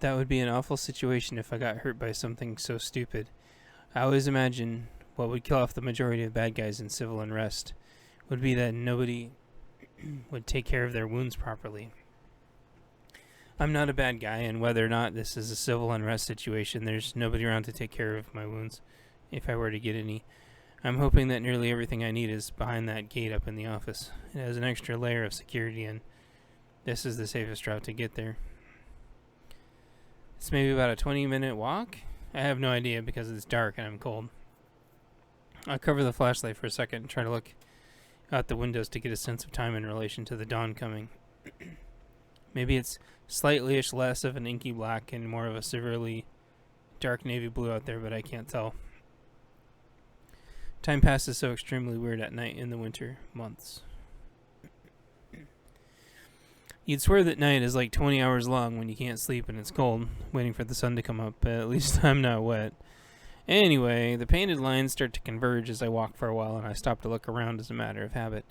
That would be an awful situation if I got hurt by something so stupid. I always imagine what would kill off the majority of bad guys in civil unrest would be that nobody would take care of their wounds properly. I'm not a bad guy, and whether or not this is a civil unrest situation, there's nobody around to take care of my wounds, if I were to get any. I'm hoping that nearly everything I need is behind that gate up in the office. It has an extra layer of security, and this is the safest route to get there. It's maybe about a 20-minute walk? I have no idea because it's dark and I'm cold. I'll cover the flashlight for a second and try to look out the windows to get a sense of time in relation to the dawn coming. Maybe it's slightly-ish less of an inky black and more of a severely dark navy blue out there, but I can't tell. Time passes so extremely weird at night in the winter months. You'd swear that night is like 20 hours long when you can't sleep and it's cold, waiting for the sun to come up, but at least I'm not wet. Anyway, the painted lines start to converge as I walk for a while, and I stop to look around as a matter of habit.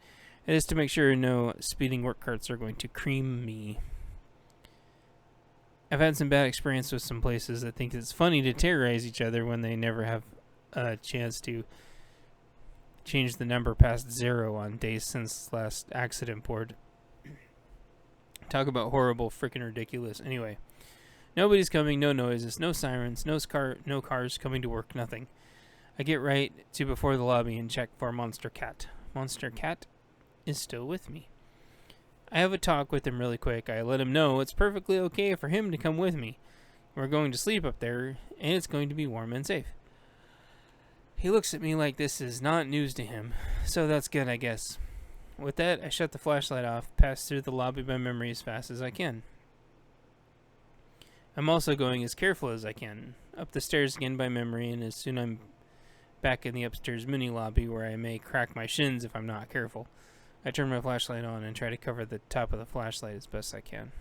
It is to make sure no speeding work carts are going to cream me. I've had some bad experience with some places that think it's funny to terrorize each other when they never have a chance to change the number past 0 on days since last accident board. Talk about horrible, freaking ridiculous. Anyway, nobody's coming, no noises, no sirens, no cars coming to work, nothing. I get right to before the lobby and check for Monster Cat. Monster Cat is still with me. I have a talk with him really quick. I let him know it's perfectly okay for him to come with me. We're going to sleep up there, and it's going to be warm and safe. He looks at me like this is not news to him, so that's good, I guess. With that, I shut the flashlight off, pass through the lobby by memory as fast as I can. I'm also going as careful as I can, up the stairs again by memory, and as soon I'm back in the upstairs mini lobby where I may crack my shins if I'm not careful. I turn my flashlight on and try to cover the top of the flashlight as best I can.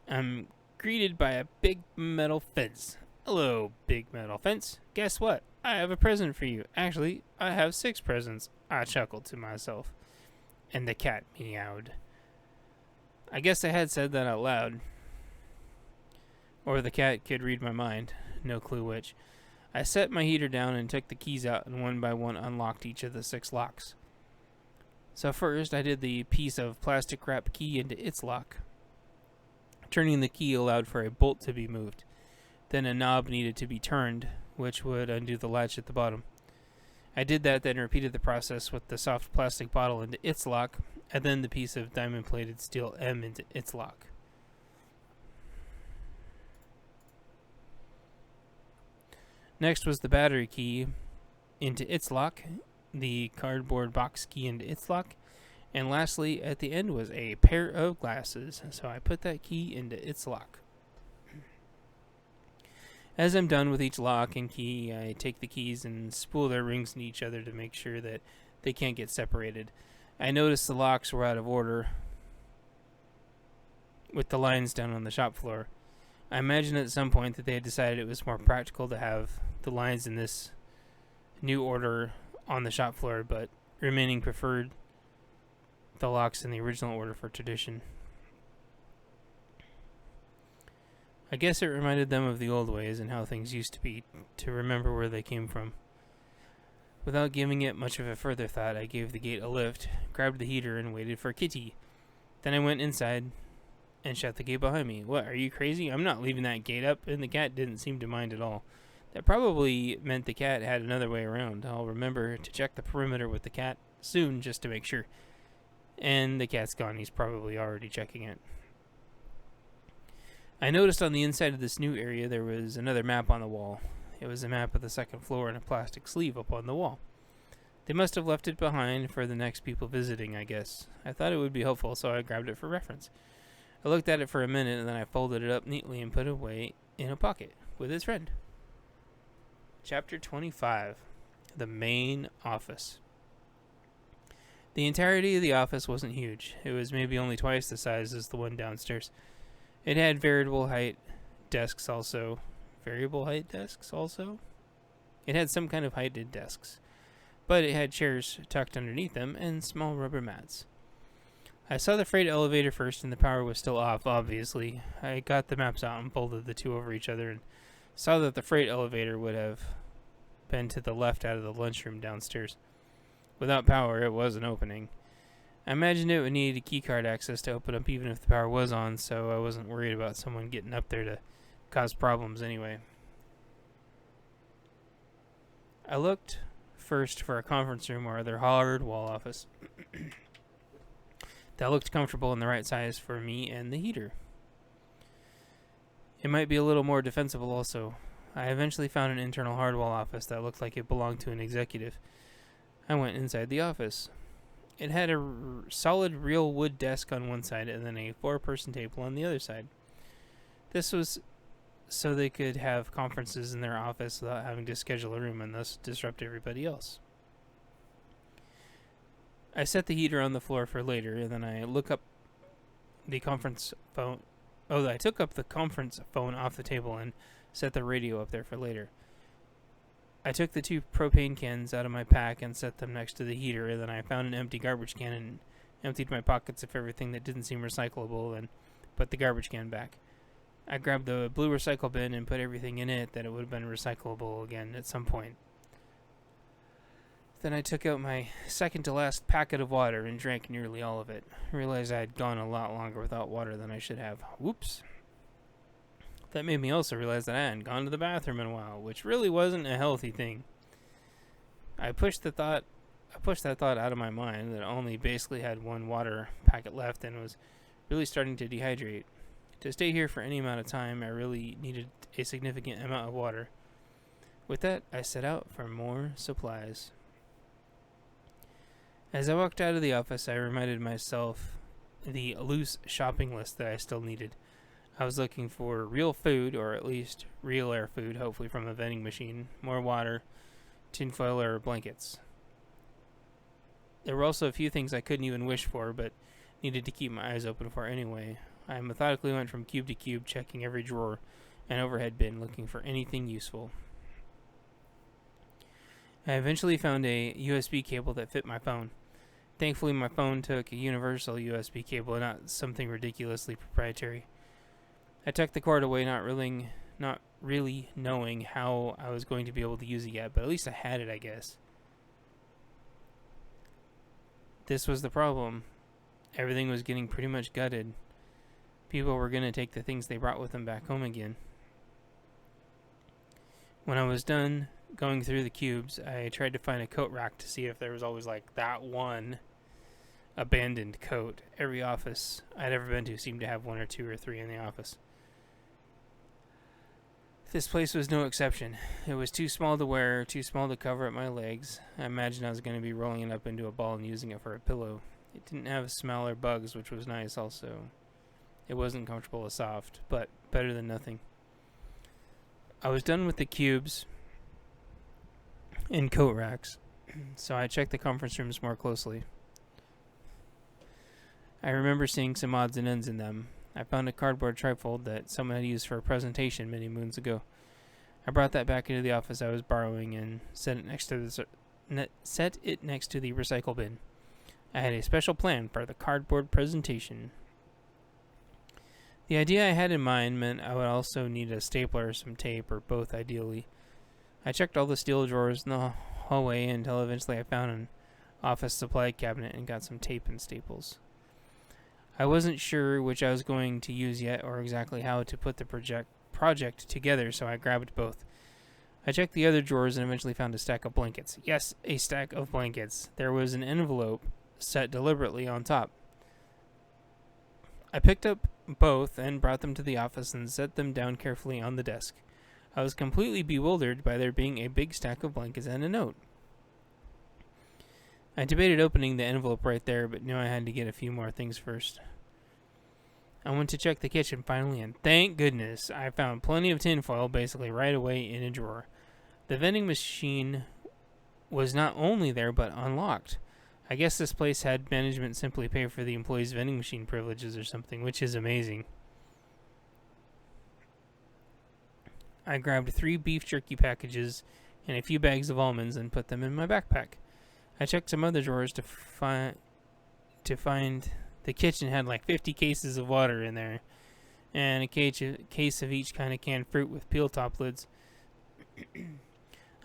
I'm greeted by a big metal fence. Hello, big metal fence. Guess what? I have a present for you. Actually, I have 6 presents. I chuckled to myself. And the cat meowed. I guess I had said that out loud. Or the cat could read my mind. No clue which. I set my heater down and took the keys out and one by one unlocked each of the 6 locks. So first, I did the piece of plastic wrap key into its lock. Turning the key allowed for a bolt to be moved. Then a knob needed to be turned, which would undo the latch at the bottom. I did that, then repeated the process with the soft plastic bottle into its lock, and then the piece of diamond-plated steel M into its lock. Next was the battery key into its lock, the cardboard box key into its lock, and lastly, at the end was a pair of glasses, so I put that key into its lock. As I'm done with each lock and key, I take the keys and spool their rings into each other to make sure that they can't get separated. I noticed the locks were out of order with the lines down on the shop floor. I imagine at some point that they had decided it was more practical to have the lines in this new order on the shop floor, but remaining preferred the locks in the original order for tradition. I guess it reminded them of the old ways and how things used to be, to remember where they came from. Without giving it much of a further thought, I gave the gate a lift, grabbed the heater, and waited for Kitty. Then I went inside and shut the gate behind me. What, are you crazy? I'm not leaving that gate up, and the cat didn't seem to mind at all. That probably meant the cat had another way around. I'll remember to check the perimeter with the cat soon just to make sure. And the cat's gone. He's probably already checking it. I noticed on the inside of this new area there was another map on the wall. It was a map of the second floor and a plastic sleeve up on the wall. They must have left it behind for the next people visiting, I guess. I thought it would be helpful, so I grabbed it for reference. I looked at it for a minute, and then I folded it up neatly and put it away in a pocket with his friend. Chapter 25. The Main Office. The entirety of the office wasn't huge. It was maybe only twice the size as the one downstairs. It had variable height desks also. It had some kind of heighted desks. But it had chairs tucked underneath them and small rubber mats. I saw the freight elevator first, and the power was still off, obviously. I got the maps out and folded the two over each other and saw that the freight elevator would have been to the left out of the lunchroom downstairs. Without power, it was an opening. I imagined it would need a keycard access to open up even if the power was on, so I wasn't worried about someone getting up there to cause problems anyway. I looked first for a conference room or other hard wall office that looked comfortable and the right size for me and the heater. It might be a little more defensible also. I eventually found an internal hard wall office that looked like it belonged to an executive. I went inside the office. It had a solid real wood desk on one side and then a 4-person table on the other side. This was so they could have conferences in their office without having to schedule a room and thus disrupt everybody else. I set the heater on the floor for later, and then I took up the conference phone off the table and set the radio up there for later. I took the 2 propane cans out of my pack and set them next to the heater, and then I found an empty garbage can and emptied my pockets of everything that didn't seem recyclable and put the garbage can back. I grabbed the blue recycle bin and put everything in it that it would have been recyclable again at some point. Then I took out my second to last packet of water and drank nearly all of it. I realized I had gone a lot longer without water than I should have. Whoops. That made me also realize that I hadn't gone to the bathroom in a while, which really wasn't a healthy thing. I pushed that thought out of my mind that I only basically had 1 water packet left and was really starting to dehydrate. To stay here for any amount of time, I really needed a significant amount of water. With that, I set out for more supplies. As I walked out of the office, I reminded myself the loose shopping list that I still needed. I was looking for real food, or at least real air food, hopefully from a vending machine, more water, tinfoil, or blankets. There were also a few things I couldn't even wish for, but needed to keep my eyes open for anyway. I methodically went from cube to cube, checking every drawer and overhead bin, looking for anything useful. I eventually found a USB cable that fit my phone. Thankfully, my phone took a universal USB cable and not something ridiculously proprietary. I tucked the cord away, not really knowing how I was going to be able to use it yet, but at least I had it, I guess. This was the problem. Everything was getting pretty much gutted. People were going to take the things they brought with them back home again. When I was done going through the cubes, I tried to find a coat rack to see if there was always like that one abandoned coat. Every office I'd ever been to seemed to have 1 or 2 or 3 in the office. This place was no exception. It was too small to wear, too small to cover up my legs. I imagined I was going to be rolling it up into a ball and using it for a pillow. It didn't have a smell or bugs, which was nice also. It wasn't comfortable or soft, but better than nothing. I was done with the cubes and coat racks, so I checked the conference rooms more closely. I remember seeing some odds and ends in them. I found a cardboard trifold that someone had used for a presentation many moons ago. I brought that back into the office I was borrowing and set it next to the recycle bin. I had a special plan for the cardboard presentation. The idea I had in mind meant I would also need a stapler or some tape, or both ideally. I checked all the steel drawers in the hallway until eventually I found an office supply cabinet and got some tape and staples. I wasn't sure which I was going to use yet or exactly how to put the project together, so I grabbed both. I checked the other drawers and eventually found a stack of blankets. Yes, a stack of blankets. There was an envelope set deliberately on top. I picked up both and brought them to the office and set them down carefully on the desk. I was completely bewildered by there being a big stack of blankets and a note. I debated opening the envelope right there, but knew I had to get a few more things first. I went to check the kitchen finally, and thank goodness I found plenty of tinfoil basically right away in a drawer. The vending machine was not only there, but unlocked. I guess this place had management simply pay for the employees' vending machine privileges or something, which is amazing. I grabbed 3 beef jerky packages and a few bags of almonds and put them in my backpack. I checked some other drawers to find The kitchen had like 50 cases of water in there, and a case of each kind of canned fruit with peel top lids.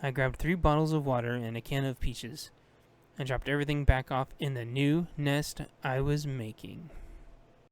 I grabbed 3 bottles of water and a can of peaches. I dropped everything back off in the new nest I was making.